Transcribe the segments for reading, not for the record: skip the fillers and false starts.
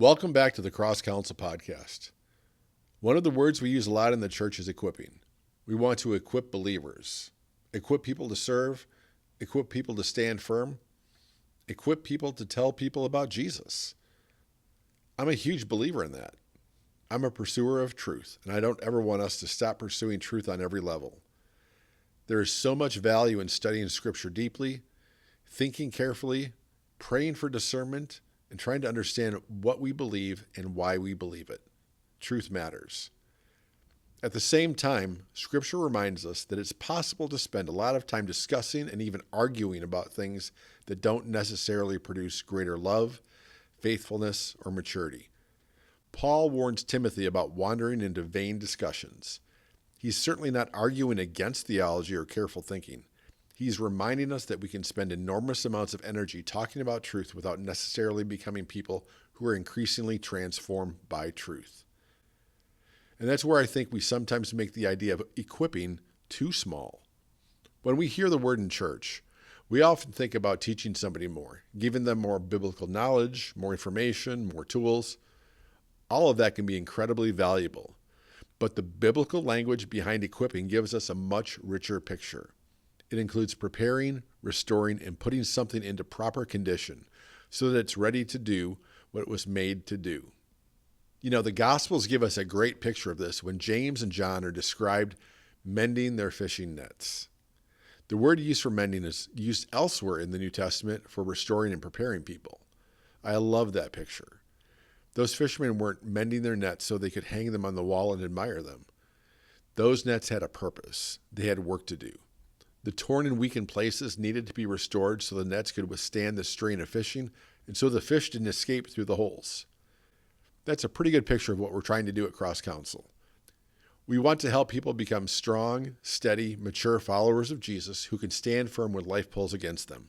Welcome back to the CrossCounsel podcast. One of the words we use a lot in the church is equipping. We want to equip believers, equip people to serve, equip people to stand firm, equip people to tell people about Jesus. I'm a huge believer in that. I'm a pursuer of truth, and I don't ever want us to stop pursuing truth on every level. There is so much value in studying Scripture deeply, thinking carefully, praying for discernment, and trying to understand what we believe and why we believe it. Truth matters. At the same time, Scripture reminds us that it's possible to spend a lot of time discussing and even arguing about things that don't necessarily produce greater love, faithfulness, or maturity. Paul warns Timothy about wandering into vain discussions. He's certainly not arguing against theology or careful thinking. He's reminding us that we can spend enormous amounts of energy talking about truth without necessarily becoming people who are increasingly transformed by truth. And that's where I think we sometimes make the idea of equipping too small. When we hear the word in church, we often think about teaching somebody more, giving them more biblical knowledge, more information, more tools. All of that can be incredibly valuable. But the biblical language behind equipping gives us a much richer picture. It includes preparing, restoring, and putting something into proper condition so that it's ready to do what it was made to do. You know, the Gospels give us a great picture of this when James and John are described mending their fishing nets. The word used for mending is used elsewhere in the New Testament for restoring and preparing people. I love that picture. Those fishermen weren't mending their nets so they could hang them on the wall and admire them. Those nets had a purpose. They had work to do. The torn and weakened places needed to be restored so the nets could withstand the strain of fishing and so the fish didn't escape through the holes. That's a pretty good picture of what we're trying to do at CrossCounsel. We want to help people become strong, steady, mature followers of Jesus who can stand firm when life pulls against them,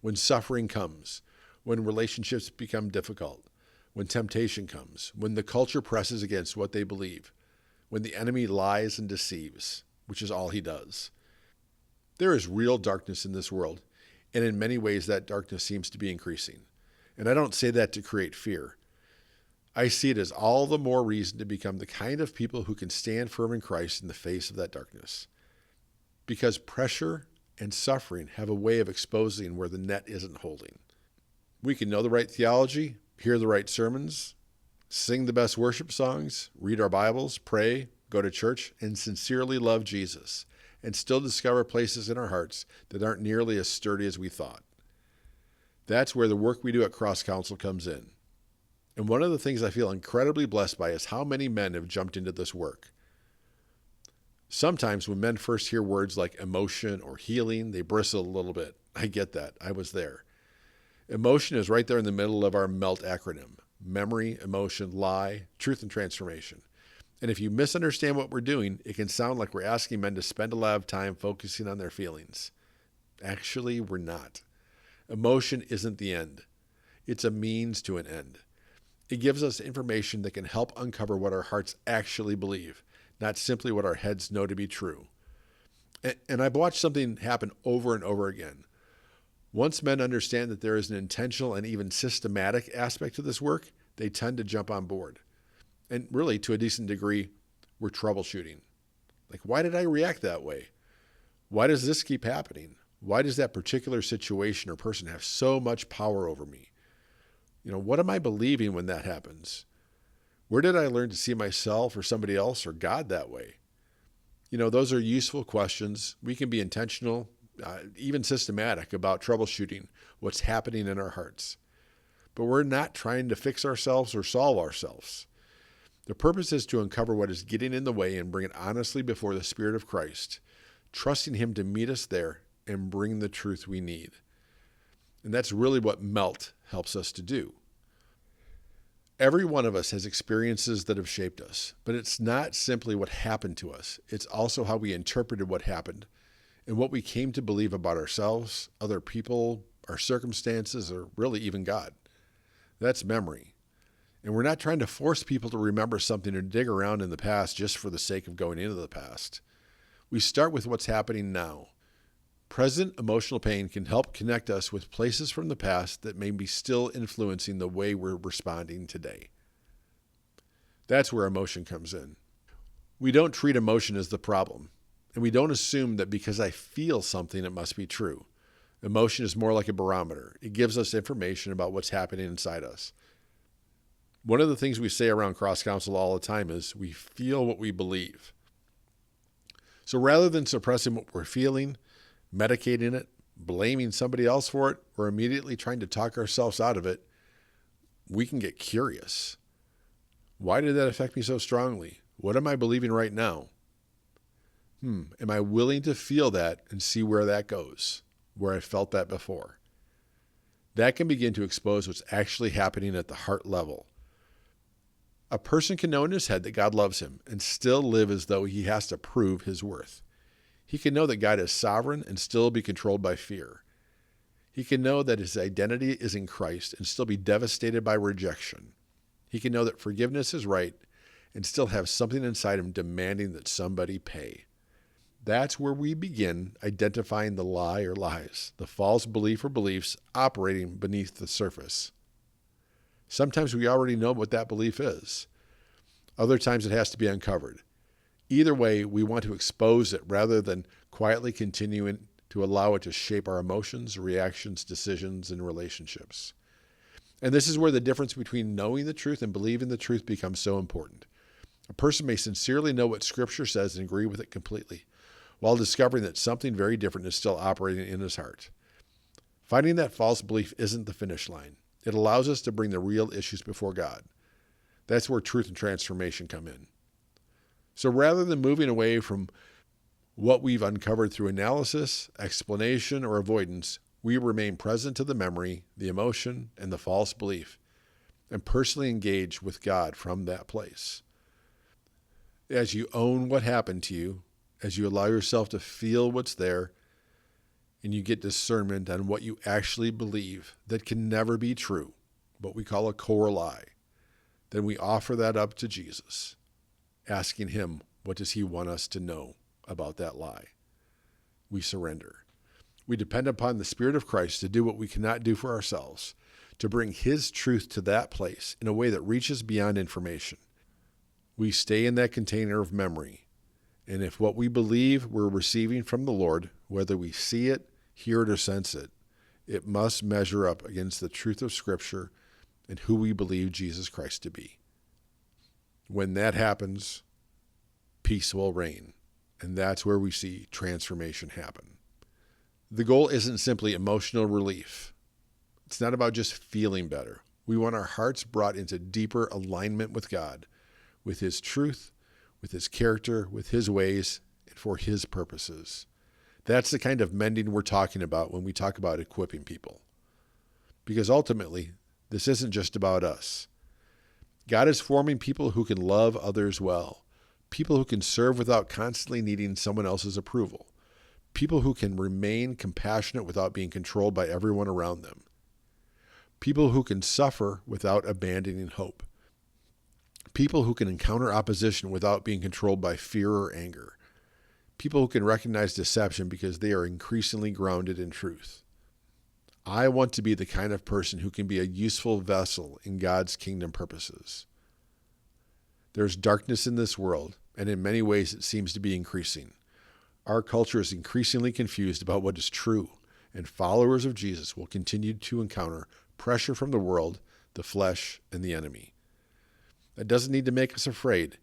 when suffering comes, when relationships become difficult, when temptation comes, when the culture presses against what they believe, when the enemy lies and deceives, which is all he does. There is real darkness in this world, and in many ways that darkness seems to be increasing. And I don't say that to create fear. I see it as all the more reason to become the kind of people who can stand firm in Christ in the face of that darkness. Because pressure and suffering have a way of exposing where the net isn't holding. We can know the right theology, hear the right sermons, sing the best worship songs, read our Bibles, pray, go to church, and sincerely love Jesus, and still discover places in our hearts that aren't nearly as sturdy as we thought. That's where the work we do at CrossCounsel comes in. And one of the things I feel incredibly blessed by is how many men have jumped into this work. Sometimes when men first hear words like emotion or healing, they bristle a little bit. I get that. I was there. Emotion is right there in the middle of our MELT acronym: memory, emotion, lie, truth, and transformation. And if you misunderstand what we're doing, it can sound like we're asking men to spend a lot of time focusing on their feelings. Actually, we're not. Emotion isn't the end. It's a means to an end. It gives us information that can help uncover what our hearts actually believe, not simply what our heads know to be true. And I've watched something happen over and over again. Once men understand that there is an intentional and even systematic aspect to this work, they tend to jump on board. And really, to a decent degree, we're troubleshooting. Like, why did I react that way? Why does this keep happening? Why does that particular situation or person have so much power over me? You know, what am I believing when that happens? Where did I learn to see myself or somebody else or God that way? You know, those are useful questions. We can be intentional, even systematic about troubleshooting what's happening in our hearts. But we're not trying to fix ourselves or solve ourselves. The purpose is to uncover what is getting in the way and bring it honestly before the Spirit of Christ, trusting Him to meet us there and bring the truth we need. And that's really what MELT helps us to do. Every one of us has experiences that have shaped us, but it's not simply what happened to us. It's also how we interpreted what happened and what we came to believe about ourselves, other people, our circumstances, or really even God. That's memory. And we're not trying to force people to remember something or dig around in the past just for the sake of going into the past. We start with what's happening now. Present emotional pain can help connect us with places from the past that may be still influencing the way we're responding today. That's where emotion comes in. We don't treat emotion as the problem, and we don't assume that because I feel something, it must be true. Emotion is more like a barometer. It gives us information about what's happening inside us. One of the things we say around CrossCounsel all the time is we feel what we believe. So rather than suppressing what we're feeling, medicating it, blaming somebody else for it, or immediately trying to talk ourselves out of it, we can get curious. Why did that affect me so strongly? What am I believing right now? Am I willing to feel that and see where that goes, where I felt that before? That can begin to expose what's actually happening at the heart level. A person can know in his head that God loves him and still live as though he has to prove his worth. He can know that God is sovereign and still be controlled by fear. He can know that his identity is in Christ and still be devastated by rejection. He can know that forgiveness is right and still have something inside him demanding that somebody pay. That's where we begin identifying the lie or lies, the false belief or beliefs operating beneath the surface. Sometimes we already know what that belief is. Other times it has to be uncovered. Either way, we want to expose it rather than quietly continuing to allow it to shape our emotions, reactions, decisions, and relationships. And this is where the difference between knowing the truth and believing the truth becomes so important. A person may sincerely know what Scripture says and agree with it completely, while discovering that something very different is still operating in his heart. Finding that false belief isn't the finish line. It allows us to bring the real issues before God. That's where truth and transformation come in. So rather than moving away from what we've uncovered through analysis, explanation, or avoidance, we remain present to the memory, the emotion, and the false belief, and personally engage with God from that place. As you own what happened to you, as you allow yourself to feel what's there, and you get discernment on what you actually believe that can never be true, what we call a core lie, then we offer that up to Jesus, asking him, what does he want us to know about that lie? We surrender. We depend upon the Spirit of Christ to do what we cannot do for ourselves, to bring his truth to that place in a way that reaches beyond information. We stay in that container of memory. And if what we believe we're receiving from the Lord, whether we see it, hear it, or sense it, it must measure up against the truth of Scripture and who we believe Jesus Christ to be. When that happens, peace will reign, and that's where we see transformation happen. The goal isn't simply emotional relief. It's not about just feeling better. We want our hearts brought into deeper alignment with God, with his truth, with his character, with his ways, and for his purposes. That's the kind of mending we're talking about when we talk about equipping people. Because ultimately, this isn't just about us. God is forming people who can love others well, people who can serve without constantly needing someone else's approval, people who can remain compassionate without being controlled by everyone around them, people who can suffer without abandoning hope, people who can encounter opposition without being controlled by fear or anger. People who can recognize deception because they are increasingly grounded in truth. I want to be the kind of person who can be a useful vessel in God's kingdom purposes. There's darkness in this world, and in many ways it seems to be increasing. Our culture is increasingly confused about what is true, and followers of Jesus will continue to encounter pressure from the world, the flesh, and the enemy. That doesn't need to make us afraid.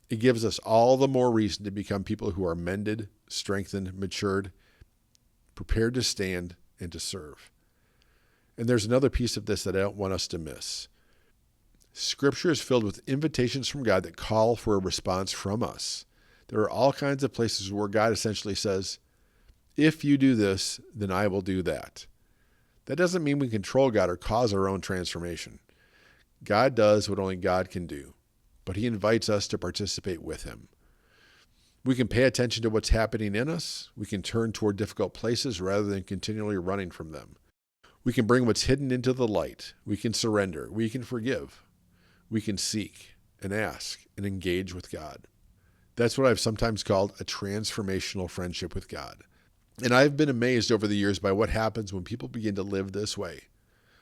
It gives us all the more reason to become people who are mended, strengthened, matured, prepared to stand and to serve. And there's another piece of this that I don't want us to miss. Scripture is filled with invitations from God that call for a response from us. There are all kinds of places where God essentially says, if you do this, then I will do that. That doesn't mean we control God or cause our own transformation. God does what only God can do, but he invites us to participate with him. We can pay attention to what's happening in us. We can turn toward difficult places rather than continually running from them. We can bring what's hidden into the light. We can surrender. We can forgive. We can seek and ask and engage with God. That's what I've sometimes called a transformational friendship with God. And I've been amazed over the years by what happens when people begin to live this way.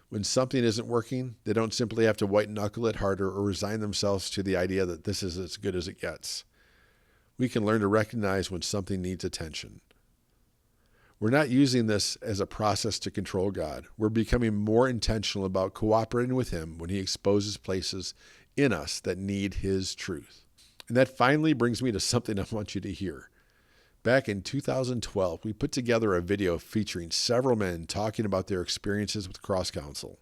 When something isn't working, they don't simply have to white knuckle it harder or resign themselves to the idea that this is as good as it gets. We can learn to recognize when something needs attention. We're not using this as a process to control God. We're becoming more intentional about cooperating with Him when He exposes places in us that need His truth. And that finally brings me to something I want you to hear. Back in 2012, we put together a video featuring several men talking about their experiences with CrossCounsel.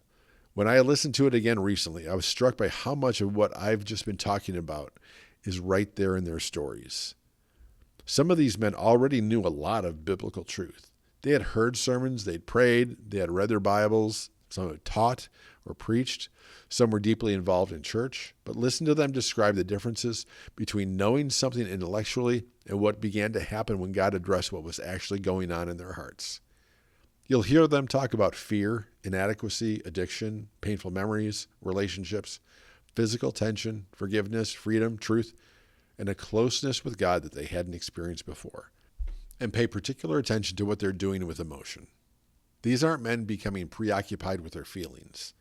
When I listened to it again recently, I was struck by how much of what I've just been talking about is right there in their stories. Some of these men already knew a lot of biblical truth. They had heard sermons, they'd prayed, they had read their Bibles, some had taught or preached, some were deeply involved in church, but listen to them describe the differences between knowing something intellectually and what began to happen when God addressed what was actually going on in their hearts. You'll hear them talk about fear, inadequacy, addiction, painful memories, relationships, physical tension, forgiveness, freedom, truth, and a closeness with God that they hadn't experienced before. And pay particular attention to what they're doing with emotion. These aren't men becoming preoccupied with their feelings.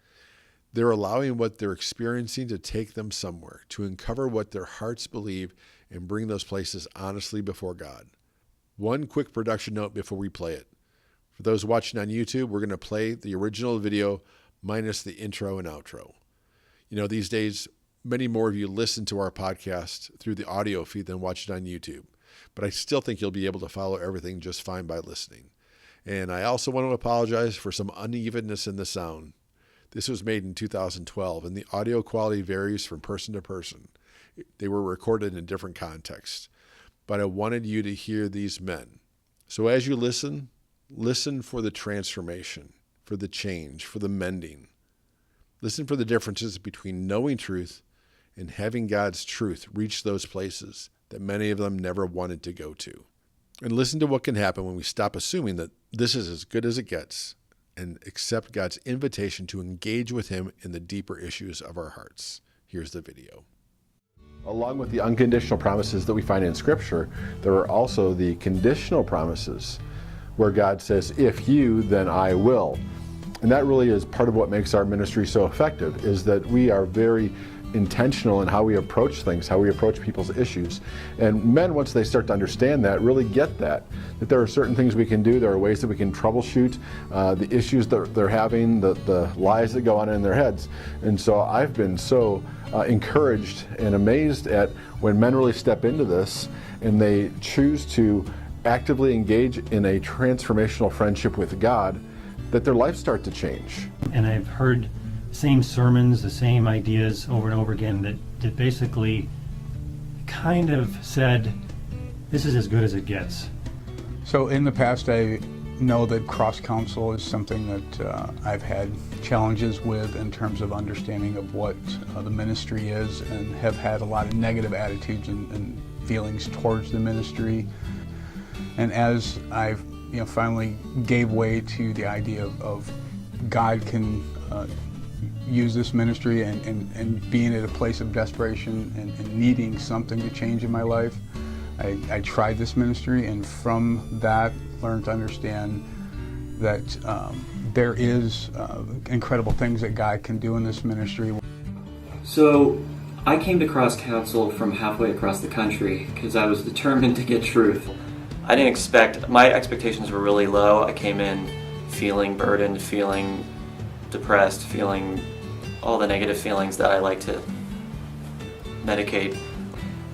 They're allowing what they're experiencing to take them somewhere, to uncover what their hearts believe and bring those places honestly before God. One quick production note before we play it. For those watching on YouTube, we're going to play the original video minus the intro and outro. You know, these days, many more of you listen to our podcast through the audio feed than watch it on YouTube. But I still think you'll be able to follow everything just fine by listening. And I also want to apologize for some unevenness in the sound. This was made in 2012, and the audio quality varies from person to person. They were recorded in different contexts. But I wanted you to hear these men. So as you listen for the transformation, for the change, for the mending. Listen for the differences between knowing truth and having God's truth reach those places that many of them never wanted to go to. And listen to what can happen when we stop assuming that this is as good as it gets and accept God's invitation to engage with Him in the deeper issues of our hearts. Here's the video. Along with the unconditional promises that we find in Scripture, there are also the conditional promises where God says, if you, then I will. And that really is part of what makes our ministry so effective, is that we are very intentional in how we approach things, how we approach people's issues. And men, once they start to understand that, really get that there are certain things we can do, there are ways that we can troubleshoot the issues that they're having, the lies that go on in their heads. And so I've been so encouraged and amazed at when men really step into this and they choose to actively engage in a transformational friendship with God, that their lives start to change. And I've heard same sermons, the same ideas over and over again that basically kind of said, this is as good as it gets. So in the past, I know that CrossCounsel is something that I've had challenges with in terms of understanding of what the ministry is, and have had a lot of negative attitudes and feelings towards the ministry. And as I've finally gave way to the idea of God can use this ministry and being at a place of desperation and needing something to change in my life, I tried this ministry, and from that learned to understand that there is incredible things that God can do in this ministry. So I came to CrossCounsel from halfway across the country because I was determined to get truth. I didn't expect, my expectations were really low. I came in feeling burdened, feeling depressed, feeling all the negative feelings that I like to medicate.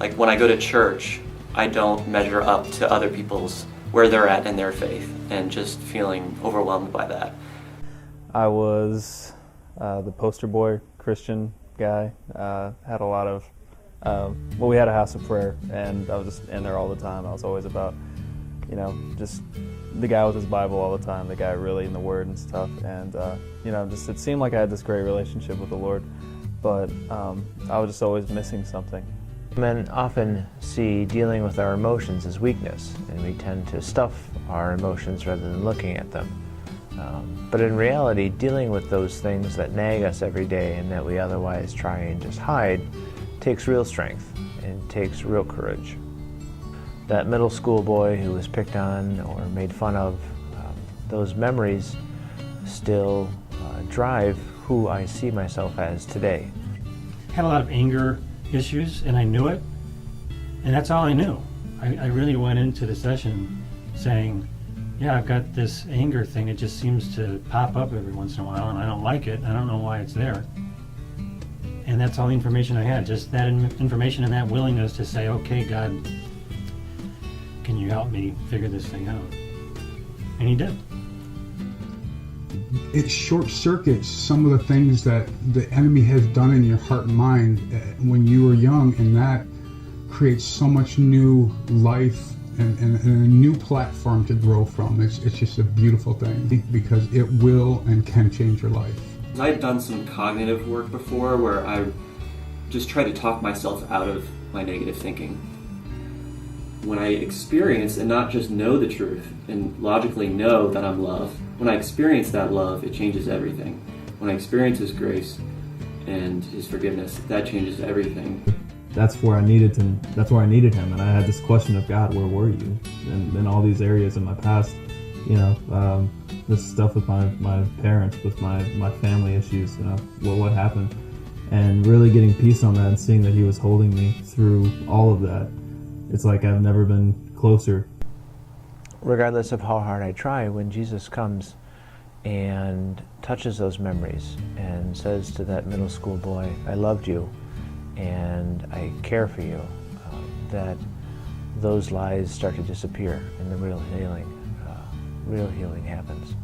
Like when I go to church, I don't measure up to other people's, where they're at in their faith, and just feeling overwhelmed by that. I was the poster boy Christian guy. Had a lot of, we had a house of prayer, and I was just in there all the time. I was always about, just the guy with his Bible all the time, the guy really in the Word and stuff. And, it seemed like I had this great relationship with the Lord, but I was just always missing something. Men often see dealing with our emotions as weakness, and we tend to stuff our emotions rather than looking at them. But in reality, dealing with those things that nag us every day and that we otherwise try and just hide takes real strength and takes real courage. that middle school boy who was picked on or made fun of, those memories still drive who I see myself as today. Had a lot of anger issues, and I knew it, and that's all I knew. I really went into the session saying, yeah, I've got this anger thing. It just seems to pop up every once in a while, and I don't like it. I don't know why it's there. And that's all the information I had, just that information and that willingness to say, okay, God, can you help me figure this thing out? And he did. It short circuits some of the things that the enemy has done in your heart and mind when you were young, and that creates so much new life and a new platform to grow from. It's just a beautiful thing because it will and can change your life. I've done some cognitive work before where I just try to talk myself out of my negative thinking. When I experience and not just know the truth and logically know that I'm loved, when I experience that love, it changes everything. When I experience His grace and His forgiveness, that changes everything. That's where I needed him. That's where I needed him, and I had this question of God, where were you? And in all these areas in my past, this stuff with my parents, with my family issues, what happened, and really getting peace on that and seeing that He was holding me through all of that. It's like I've never been closer. Regardless of how hard I try, when Jesus comes and touches those memories and says to that middle school boy, I loved you and I care for you, that those lies start to disappear and the real healing happens.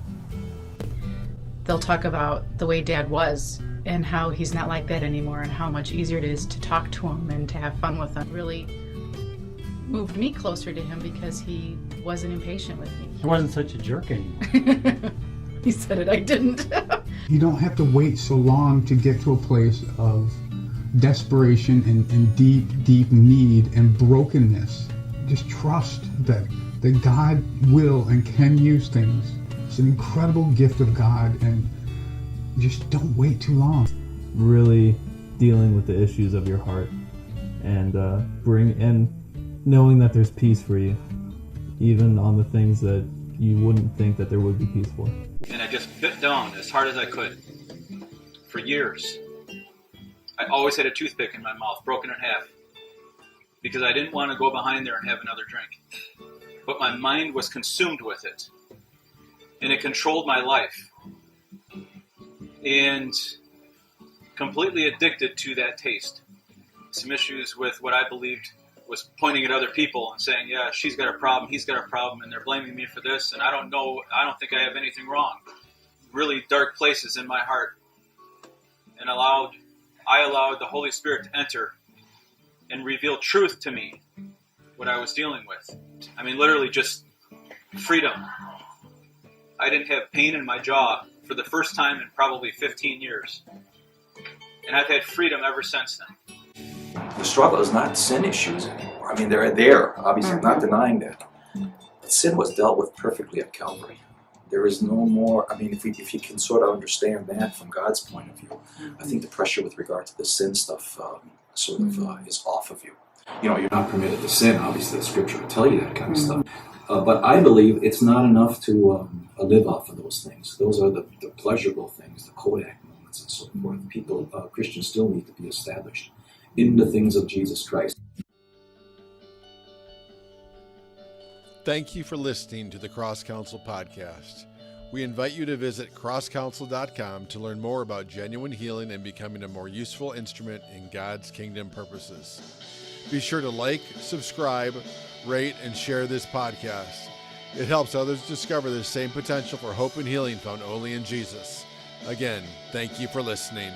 They'll talk about the way Dad was and how he's not like that anymore and how much easier it is to talk to him and to have fun with him. Really moved me closer to him because he wasn't impatient with me. I wasn't such a jerk anymore. He said it, I didn't. You don't have to wait so long to get to a place of desperation and deep need and brokenness. Just trust that God will and can use things. It's an incredible gift of God, and just don't wait too long. Really dealing with the issues of your heart and knowing that there's peace for you, even on the things that you wouldn't think that there would be peace for. And I just bit down as hard as I could for years. I always had a toothpick in my mouth, broken in half, because I didn't want to go behind there and have another drink. But my mind was consumed with it, and it controlled my life. And completely addicted to that taste. Some issues with what I believed was pointing at other people and saying, yeah, she's got a problem, he's got a problem, and they're blaming me for this, and I don't think I have anything wrong. Really dark places in my heart. And I allowed the Holy Spirit to enter and reveal truth to me, what I was dealing with. I mean, literally just freedom. I didn't have pain in my jaw for the first time in probably 15 years. And I've had freedom ever since then. The struggle is not sin issues anymore. I mean, they're there. Obviously, I'm not denying that. But sin was dealt with perfectly at Calvary. There is no more. I mean, if you can sort of understand that from God's point of view, I think the pressure with regard to the sin stuff is off of you. You know, you're not permitted to sin. Obviously, the Scripture will tell you that kind of stuff. But I believe it's not enough to live off of those things. Those are the pleasurable things, the Kodak moments and so forth. People, Christians still need to be established in the things of Jesus Christ. Thank you for listening to the CrossCounsel podcast. We invite you to visit CrossCounsel.com to learn more about genuine healing and becoming a more useful instrument in God's kingdom purposes. Be sure to like, subscribe, rate, and share this podcast. It helps others discover the same potential for hope and healing found only in Jesus. Again, thank you for listening.